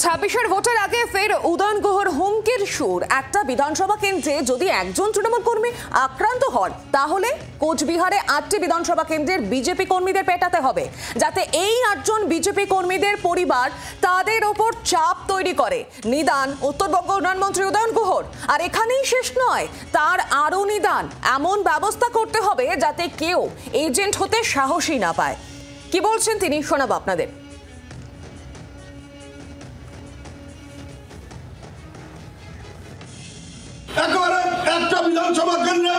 ছাব্বিশের ভোটের আগে ফের উদয়ন গুহর হুমকির সুর। একটা বিধানসভা কেন্দ্রে যদি একজন তৃণমূল কর্মী আক্রান্ত হন তাহলে কোচবিহারে 8টি বিধানসভা কেন্দ্রের বিজেপি কর্মীদের পেটাতে হবে, যাতে এই 8জন বিজেপি কর্মীদের পরিবার তাদের ওপর চাপ তৈরি করে। নিদান উত্তরবঙ্গ উন্নয়নমন্ত্রী উদয়ন গুহর। আর এখানেই শেষ নয়, তার আরও নিদান, এমন ব্যবস্থা করতে হবে যাতে কেউ এজেন্ট হতে সাহসী না পায়। কি বলছেন তিনি, শোনাবো আপনাদের। একেবারে একটা বিধানসভা কেন্দ্রে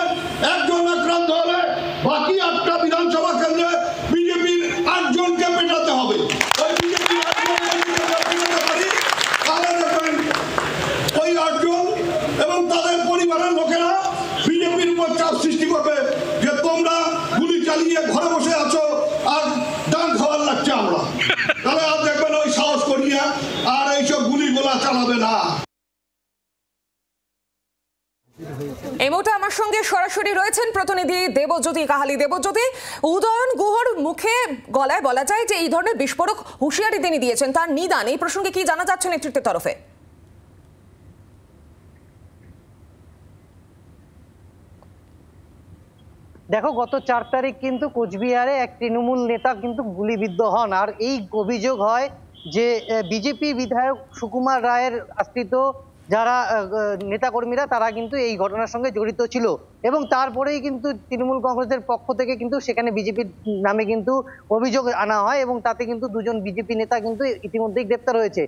একজন আক্রান্ত হলে বাকি 8টা বিধানসভা কেন্দ্রে বিজেপির 8 জনকে পেটাতে হবে। ওই বিজেপির 8 জনকে পেটাতে পারি, তাহলে দেখবেন ওই 8 জন এবং তাদের পরিবারের লোকেরা বিজেপির উপর চাপ সৃষ্টি করবে যে তোমরা গুলি চালিয়ে ঘরে বসে আছো আর ডান খাওয়ার লাগছে আমরা, তাহলে আর দেখবেন ওই সাহস করিয়া আর এইসব গুলিগুলা চালাবে না। এই মুহূর্তে আমার সঙ্গে সরাসরি রয়েছেন প্রতিনিধি দেবজ্যোতি কাহালি। দেবজ্যোতি, উদয়ন গুহর মুখে গলায় বলা যায় যে এই ধরনের বিস্ফোরক হুঁশিয়ারি তিনি দিয়েছেন, তার নিদান, এই প্রসঙ্গে কি জানা যাচ্ছে নেতৃত্বের তরফে? দেখো, গত 4 তারিখ কিন্তু কোচবিহারে এক তৃণমূল নেতা কিন্তু গুলিবিদ্ধ হন। আর এই অভিযোগ হয় যে বিজেপি বিধায়ক সুকুমার রায়ের আশ্রিত যারা নেতাকর্মীরা তারা কিন্তু এই ঘটনার সঙ্গে জড়িত ছিল, এবং তারপরেই কিন্তু তৃণমূল কংগ্রেসের পক্ষ থেকে কিন্তু সেখানে বিজেপির নামে কিন্তু অভিযোগ আনা হয়, এবং তাতে কিন্তু 2 জন বিজেপি নেতা কিন্তু ইতিমধ্যেই গ্রেপ্তার হয়েছে।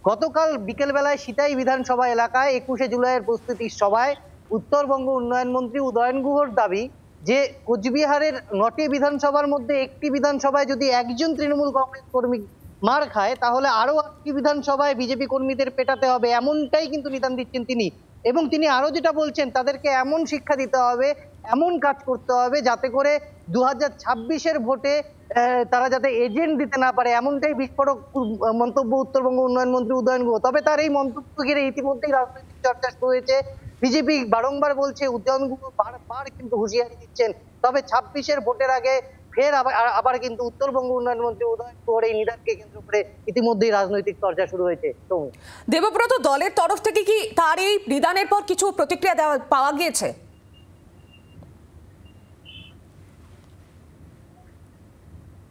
গতকাল বিকেলবেলায় সিতাই বিধানসভা এলাকায় 21শে জুলাইয়ের প্রস্তুতি সভায় উত্তরবঙ্গ উন্নয়ন মন্ত্রী উদয়ন গুহর দাবি যে কোচবিহারের 9টি বিধানসভার মধ্যে একটি বিধানসভায় যদি একজন তৃণমূল কংগ্রেস কর্মী মার খায় তাহলে আরো 8টি বিধানসভায় বিজেপি কর্মীদের পেটাতে হবে, এমনটাই কিন্তু নিদান দিচ্ছেন তিনি। এবং তিনি আরো যেটা বলছেন, তাদেরকে এমন শিক্ষা দিতে হবে, এমন কাজ করতে হবে যাতে করে 2026-এর ভোটে তারা যাতে এজেন্ট দিতে না পারে, এমনটাই বিস্ফোরক মন্তব্য উত্তরবঙ্গ উন্নয়ন মন্ত্রী উদয়ন গুহ। তবে তার এই মন্তব্য ঘিরে ইতিমধ্যেই রাজনৈতিক চর্চা শুরু হয়েছে। বিজেপি বারংবার বলছে, উদয়ন গুহ বারবার কিন্তু হুঁশিয়ারি দিচ্ছেন, তবে 26-এর ভোটের আগে ফের আবার কিন্তু উত্তরবঙ্গ উন্নয়ন মন্ত্রী উদয়ন গুহর এই নিদানকে কেন্দ্র করে ইতিমধ্যেই রাজনৈতিক চর্চা শুরু হয়েছে। দেবব্রত, দলের তরফ থেকে কি তার এই নিদানের পর কিছু প্রতিক্রিয়া পাওয়া গিয়েছে?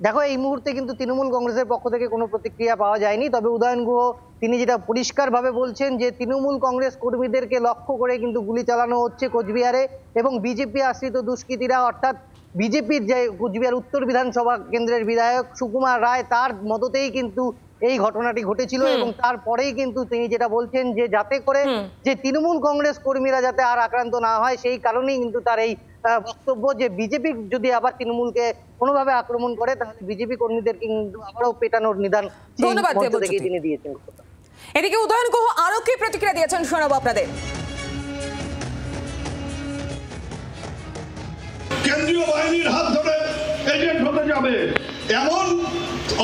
দেখো, এই মুহূর্তে কিন্তু তৃণমূল কংগ্রেসের পক্ষ থেকে কোনো প্রতিক্রিয়া পাওয়া যায়নি। তবে উদয়ন গুহ তিনি যেটা পরিষ্কারভাবে বলছেন যে তৃণমূল কংগ্রেস কর্মীদেরকে লক্ষ্য করে কিন্তু গুলি চালানো হচ্ছে কোচবিহারে, এবং বিজেপি আশ্রিত দুষ্কৃতীরা অর্থাৎ বিজেপির যে কোচবিহার উত্তর বিধানসভা কেন্দ্রের বিধায়ক সুকুমার রায় তার মদতেই কিন্তু এই ঘটনাটি ঘটেছিল। এবং তারপরেই কিন্তু তিনি যেটা বলছেন যে যাতে করে যে তৃণমূল কংগ্রেস কর্মীরা যাতে আর আক্রান্ত না হয়, সেই কারণেই কিন্তু তার এই বক্তব্য যে বিজেপি যদি আবার তৃণমূলকে কোনোভাবে আক্রমণ করে তাহলে বিজেপি কর্মীদেরকে কিন্তু আবারও পেটানোর নিদান তিনি দিয়েছেন। এদিকে উদয়ন গুহ আরো কি প্রতিক্রিয়া দিয়েছেন, শোনাবো আপনাদের। কেন্দ্রীয় বাহিনীর হাত ধরে এজেন্ট হতে যাবে এমন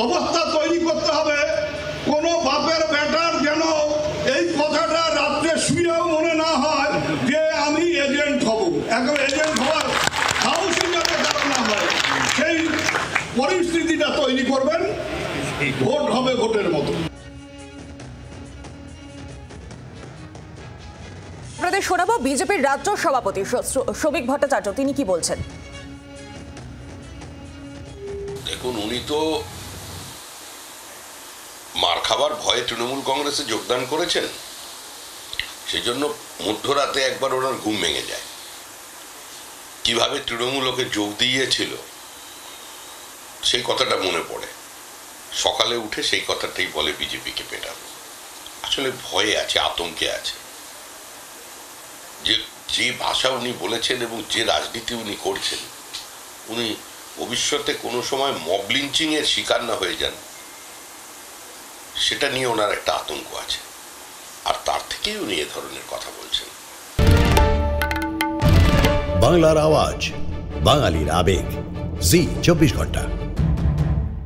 অবস্থা তৈরি করতে হবে, কোন বাপের বেটার যেন এই কথাটা রাত্রে শুয়েও মনে না হয় যে আমি এজেন্ট হব। এখন এজেন্ট হওয়ার সাহসী যাতে কারণ না হয়, সেই পরিস্থিতিটা তৈরি করবেন। ভোট হবে ভোটের মতো। আপনাদের শোনাবো বিজেপির রাজ্য সভাপতি শ্রমিক ভট্টাচার্য, তিনি কি বলছেন। দেখুন, উনি তো মার খাবার ভয়ে তৃণমূল কংগ্রেসে যোগদান করেছেন, সেই জন্য মধ্যরাতে একবার ওনার ঘুম ভেঙে যায়। কিভাবে তৃণমূল ওকে যোগ দিয়েছিল সেই কথাটা মনে পড়ে। সকালে উঠে সেই কথাটাই বলে বিজেপিকে পেটাবো। আসলে ভয়ে আছে, আতঙ্কে আছে। যে ভাষা উনি বলেছেন এবং যে রাজনীতি উনি করছেন, উনি ভবিষ্যতে কোনো সময় মব লিঞ্চিং এর শিকার না হয়ে যান, সেটা নিয়ে ওনার একটা আতঙ্ক আছে, আর তার থেকেই উনি এ ধরনের কথা বলছেন। বাংলার আওয়াজ, বাঙালির আবেগ, জি 24 ঘন্টা।